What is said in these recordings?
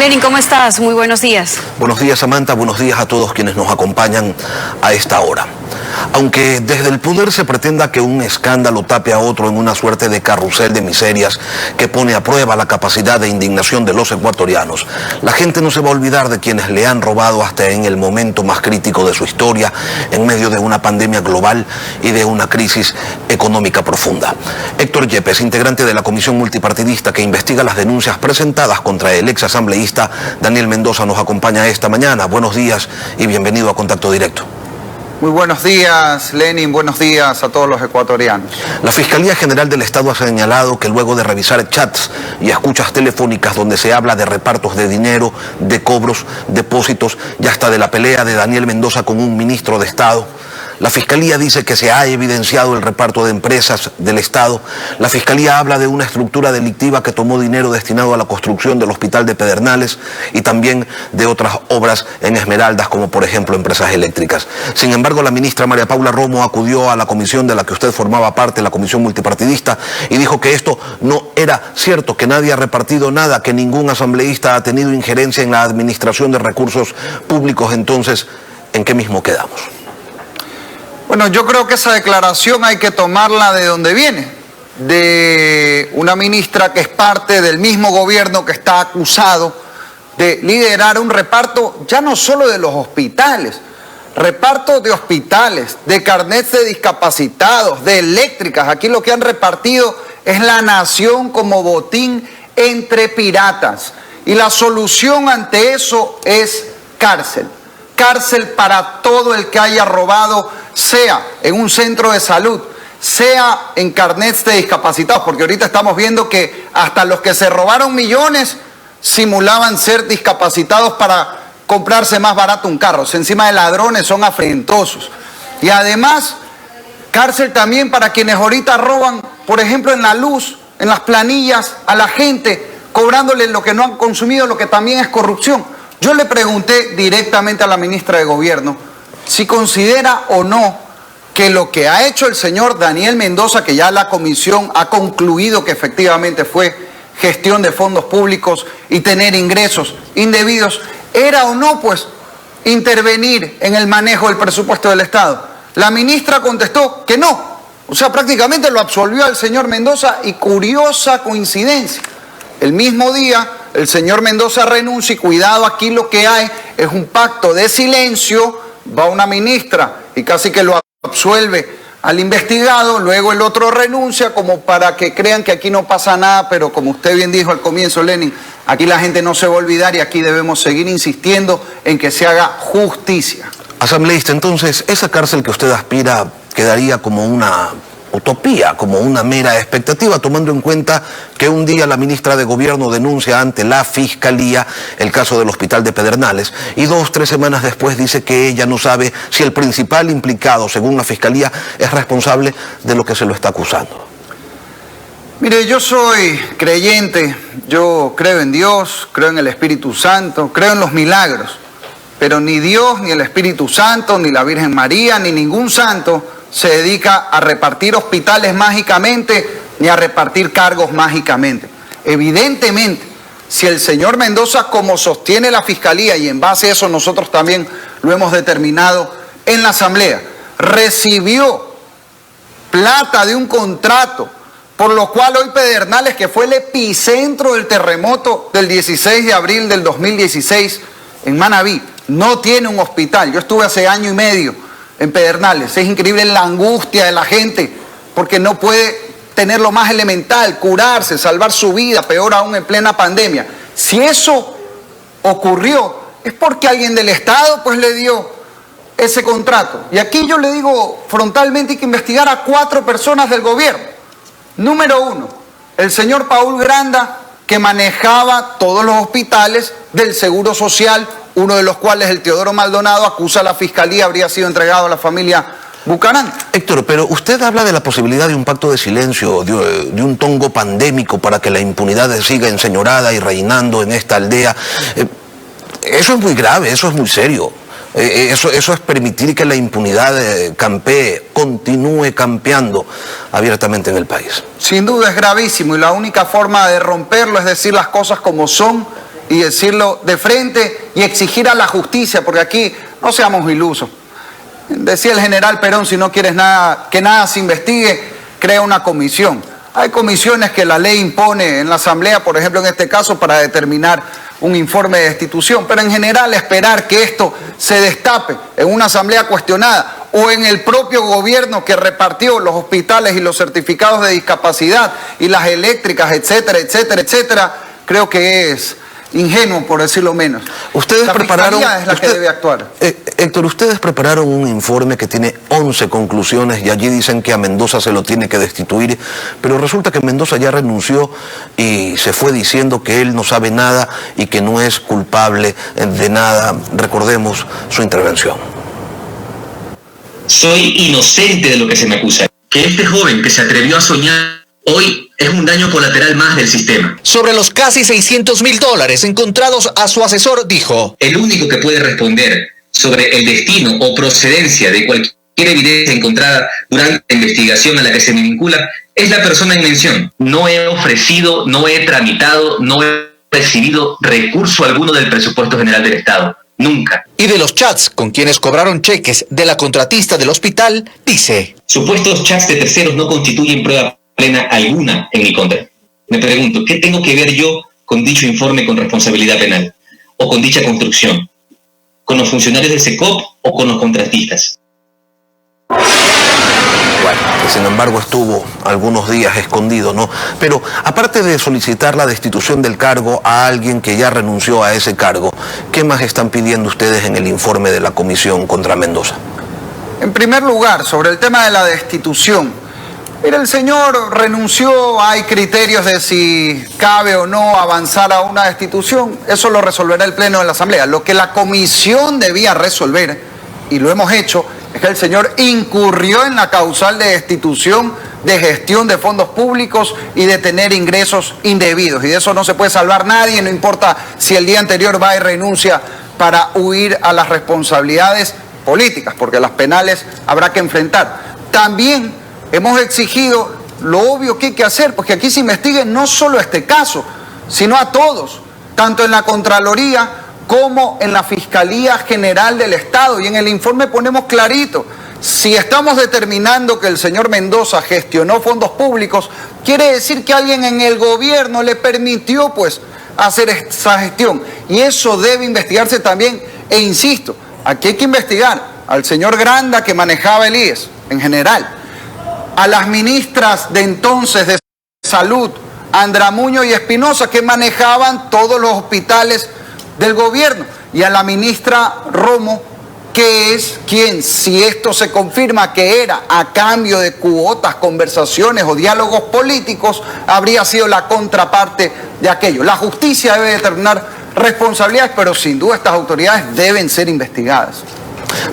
Lenin, ¿cómo estás? Muy buenos días. Buenos días, Samantha. Buenos días a todos quienes nos acompañan a esta hora. Aunque desde el poder se pretenda que un escándalo tape a otro en una suerte de carrusel de miserias que pone a prueba la capacidad de indignación de los ecuatorianos, la gente no se va a olvidar de quienes le han robado hasta en el momento más crítico de su historia, en medio de una pandemia global y de una crisis económica profunda. Héctor Yepes, integrante de la comisión multipartidista que investiga las denuncias presentadas contra el ex asambleísta Daniel Mendoza, nos acompaña esta mañana. Buenos días y bienvenido a Contacto Directo. Muy buenos días, Lenin. Buenos días a todos los ecuatorianos. La Fiscalía General del Estado ha señalado que luego de revisar chats y escuchas telefónicas donde se habla de repartos de dinero, de cobros, depósitos y hasta de la pelea de Daniel Mendoza con un ministro de Estado, la Fiscalía dice que se ha evidenciado el reparto de empresas del Estado. La Fiscalía habla de una estructura delictiva que tomó dinero destinado a la construcción del Hospital de Pedernales y también de otras obras en Esmeraldas, como por ejemplo empresas eléctricas. Sin embargo, la ministra María Paula Romo acudió a la comisión de la que usted formaba parte, la comisión multipartidista, y dijo que esto no era cierto, que nadie ha repartido nada, que ningún asambleísta ha tenido injerencia en la administración de recursos públicos. Entonces, ¿en qué mismo quedamos? Bueno, yo creo que esa declaración hay que tomarla de donde viene, de una ministra que es parte del mismo gobierno que está acusado de liderar un reparto ya no solo de los hospitales, reparto de hospitales, de carnets de discapacitados, de eléctricas. Aquí lo que han repartido es la nación como botín entre piratas. Y la solución ante eso es cárcel. Cárcel para todo el que haya robado, sea en un centro de salud, sea en carnets de discapacitados, porque ahorita estamos viendo que hasta los que se robaron millones simulaban ser discapacitados para comprarse más barato un carro. Encima de ladrones, son afrentosos. Y además, cárcel también para quienes ahorita roban, por ejemplo, en la luz, en las planillas, a la gente, cobrándoles lo que no han consumido, lo que también es corrupción. Yo le pregunté directamente a la ministra de Gobierno si considera o no que lo que ha hecho el señor Daniel Mendoza, que ya la comisión ha concluido que efectivamente fue gestión de fondos públicos y tener ingresos indebidos, era o no pues intervenir en el manejo del presupuesto del Estado. La ministra contestó que no, o sea, prácticamente lo absolvió al señor Mendoza, y curiosa coincidencia, el mismo día el señor Mendoza renuncia y cuidado, aquí lo que hay es un pacto de silencio. Va una ministra y casi que lo absuelve al investigado, luego el otro renuncia como para que crean que aquí no pasa nada, pero como usted bien dijo al comienzo, Lenin, aquí la gente no se va a olvidar y aquí debemos seguir insistiendo en que se haga justicia. Asambleísta, entonces, esa cárcel que usted aspira quedaría como una utopía, como una mera expectativa, tomando en cuenta que un día la ministra de Gobierno denuncia ante la Fiscalía el caso del Hospital de Pedernales y 2 o 3 semanas después dice que ella no sabe si el principal implicado, según la Fiscalía, es responsable de lo que se lo está acusando. Mire, yo soy creyente, yo creo en Dios, creo en el Espíritu Santo, creo en los milagros, pero ni Dios, ni el Espíritu Santo, ni la Virgen María, ni ningún santo se dedica a repartir hospitales mágicamente ni a repartir cargos mágicamente. Evidentemente, si el señor Mendoza, como sostiene la Fiscalía, y en base a eso nosotros también lo hemos determinado en la Asamblea, recibió plata de un contrato, por lo cual hoy Pedernales, que fue el epicentro del terremoto del 16 de abril del 2016 en Manabí, no tiene un hospital. Yo estuve hace año y medio en Pedernales. Es increíble la angustia de la gente porque no puede tener lo más elemental, curarse, salvar su vida, peor aún en plena pandemia. Si eso ocurrió, es porque alguien del Estado pues le dio ese contrato. Y aquí yo le digo frontalmente, hay que investigar a 4 personas del gobierno. Número 1, el señor Paul Granda, que manejaba todos los hospitales del Seguro Social, uno de los cuales, el Teodoro Maldonado, acusa a la Fiscalía habría sido entregado a la familia Bucaram. Héctor, pero usted habla de la posibilidad de un pacto de silencio, de un tongo pandémico para que la impunidad siga enseñorada y reinando en esta aldea. Eso es muy grave, eso es muy serio. Eso es permitir que la impunidad campee, continúe campeando abiertamente en el país. Sin duda es gravísimo, y la única forma de romperlo es decir las cosas como son y decirlo de frente y exigir a la justicia, porque aquí no seamos ilusos. Decía el general Perón, si no quieres que nada se investigue, crea una comisión. Hay comisiones que la ley impone en la Asamblea, por ejemplo, en este caso, para determinar un informe de destitución, pero en general esperar que esto se destape en una Asamblea cuestionada o en el propio gobierno que repartió los hospitales y los certificados de discapacidad y las eléctricas, etcétera, etcétera, etcétera, creo que es ingenuo, por decirlo menos. Ustedes prepararon, Fiscalía es la que debe actuar. Héctor, ustedes prepararon un informe que tiene 11 conclusiones y allí dicen que a Mendoza se lo tiene que destituir, pero resulta que Mendoza ya renunció y se fue diciendo que él no sabe nada y que no es culpable de nada. Recordemos su intervención. Soy inocente de lo que se me acusa. Que este joven que se atrevió a soñar hoy es un daño colateral más del sistema. Sobre los casi $600.000 encontrados a su asesor, dijo: El único que puede responder sobre el destino o procedencia de cualquier evidencia encontrada durante la investigación a la que se me vincula es la persona en mención. No he ofrecido, no he tramitado, no he recibido recurso alguno del presupuesto general del Estado. Nunca. Y de los chats con quienes cobraron cheques de la contratista del hospital, dice: Supuestos chats de terceros no constituyen prueba plena alguna en mi contra. Me pregunto, ¿qué tengo que ver yo con dicho informe con responsabilidad penal? ¿O con dicha construcción? ¿Con los funcionarios del SECOP o con los contratistas? Bueno, que sin embargo estuvo algunos días escondido, ¿no? Pero aparte de solicitar la destitución del cargo a alguien que ya renunció a ese cargo, ¿qué más están pidiendo ustedes en el informe de la comisión contra Mendoza? En primer lugar, sobre el tema de la destitución, mira, el señor renunció, hay criterios de si cabe o no avanzar a una destitución, eso lo resolverá el Pleno de la Asamblea. Lo que la comisión debía resolver, y lo hemos hecho, es que el señor incurrió en la causal de destitución de gestión de fondos públicos y de tener ingresos indebidos. Y de eso no se puede salvar nadie, no importa si el día anterior va y renuncia para huir a las responsabilidades políticas, porque las penales habrá que enfrentar. También hemos exigido lo obvio que hay que hacer, porque aquí se investigue no solo este caso, sino a todos, tanto en la Contraloría como en la Fiscalía General del Estado. Y en el informe ponemos clarito, si estamos determinando que el señor Mendoza gestionó fondos públicos, quiere decir que alguien en el gobierno le permitió pues hacer esa gestión. Y eso debe investigarse también, e insisto, aquí hay que investigar al señor Granda que manejaba el IES en general, a las ministras de entonces de Salud, Andramuño y Espinosa, que manejaban todos los hospitales del gobierno, y a la ministra Romo, que es quien, si esto se confirma que era a cambio de cuotas, conversaciones o diálogos políticos, habría sido la contraparte de aquello. La justicia debe determinar responsabilidades, pero sin duda estas autoridades deben ser investigadas.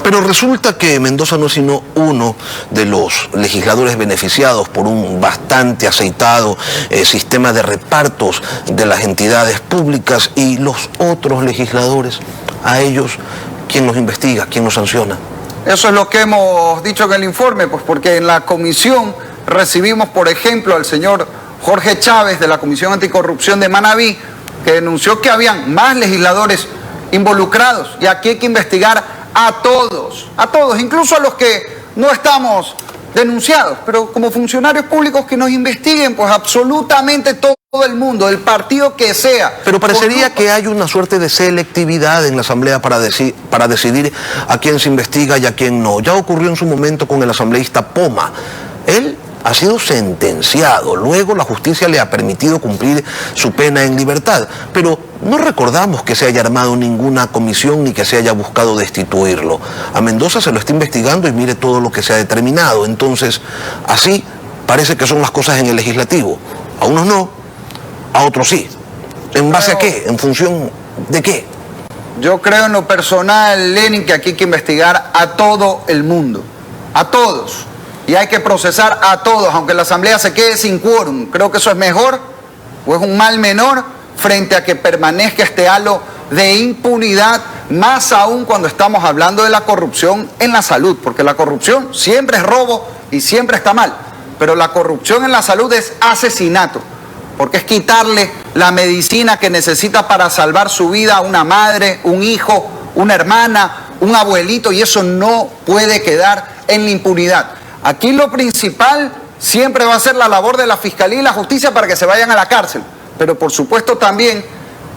Pero resulta que Mendoza no es sino uno de los legisladores beneficiados por un bastante aceitado sistema de repartos de las entidades públicas, y los otros legisladores, a ellos, ¿quién los investiga? ¿Quién los sanciona? Eso es lo que hemos dicho en el informe, pues porque en la comisión recibimos, por ejemplo, al señor Jorge Chávez de la Comisión Anticorrupción de Manabí, que denunció que habían más legisladores involucrados, y aquí hay que investigar a todos, incluso a los que no estamos denunciados, pero como funcionarios públicos que nos investiguen, pues absolutamente todo el mundo, el partido que sea. Pero parecería que hay una suerte de selectividad en la Asamblea para decidir a quién se investiga y a quién no. Ya ocurrió en su momento con el asambleísta Poma. Él ha sido sentenciado, luego la justicia le ha permitido cumplir su pena en libertad, pero no recordamos que se haya armado ninguna comisión ni que se haya buscado destituirlo. A Mendoza se lo está investigando y mire todo lo que se ha determinado. Entonces, así parece que son las cosas en el legislativo. A unos no, a otros sí. ¿En base a qué? ¿En función de qué? Yo creo en lo personal, Lenin, que aquí hay que investigar a todo el mundo, a todos. Y hay que procesar a todos, aunque la Asamblea se quede sin quórum. Creo que eso es mejor, o es un mal menor, frente a que permanezca este halo de impunidad, más aún cuando estamos hablando de la corrupción en la salud, porque la corrupción siempre es robo y siempre está mal, pero la corrupción en la salud es asesinato. porque es quitarle la medicina que necesita para salvar su vida a una madre, un hijo, una hermana, un abuelito, y eso no puede quedar en la impunidad. Aquí lo principal siempre va a ser la labor de la Fiscalía y la Justicia para que se vayan a la cárcel, pero por supuesto también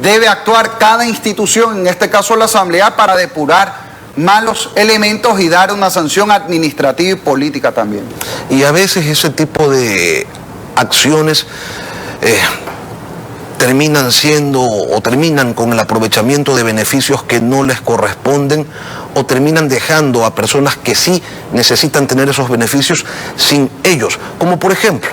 debe actuar cada institución, en este caso la Asamblea, para depurar malos elementos y dar una sanción administrativa y política también. Y a veces ese tipo de acciones terminan siendo o terminan con el aprovechamiento de beneficios que no les corresponden, o terminan dejando a personas que sí necesitan tener esos beneficios sin ellos, como por ejemplo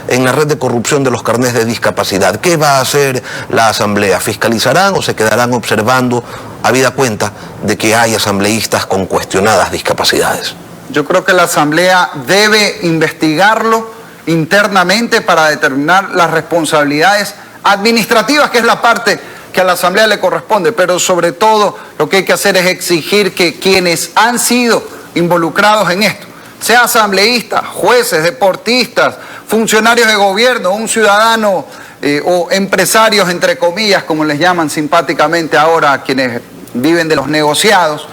en la red de corrupción de los carnés de discapacidad. ¿Qué va a hacer la Asamblea? ¿Fiscalizarán o se quedarán observando habida cuenta de que hay asambleístas con cuestionadas discapacidades? Yo creo que la Asamblea debe investigarlo internamente para determinar las responsabilidades administrativas, que es la parte que a la Asamblea le corresponde, pero sobre todo lo que hay que hacer es exigir que quienes han sido involucrados en esto, sea asambleístas, jueces, deportistas, funcionarios de gobierno, un ciudadano o empresarios, entre comillas, como les llaman simpáticamente ahora a quienes viven de los negociados,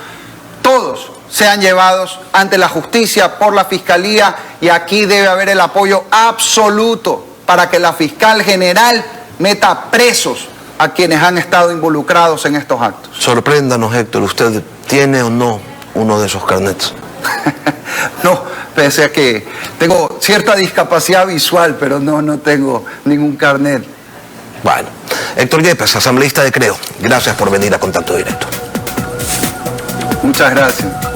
todos sean llevados ante la justicia por la Fiscalía, y aquí debe haber el apoyo absoluto para que la fiscal general meta presos a quienes han estado involucrados en estos actos. Sorpréndanos, Héctor, ¿usted tiene o no uno de esos carnets? No, pese a que tengo cierta discapacidad visual, pero no tengo ningún carnet. Bueno, Héctor Yepes, asambleísta de Creo, gracias por venir a Contacto Directo. Muchas gracias.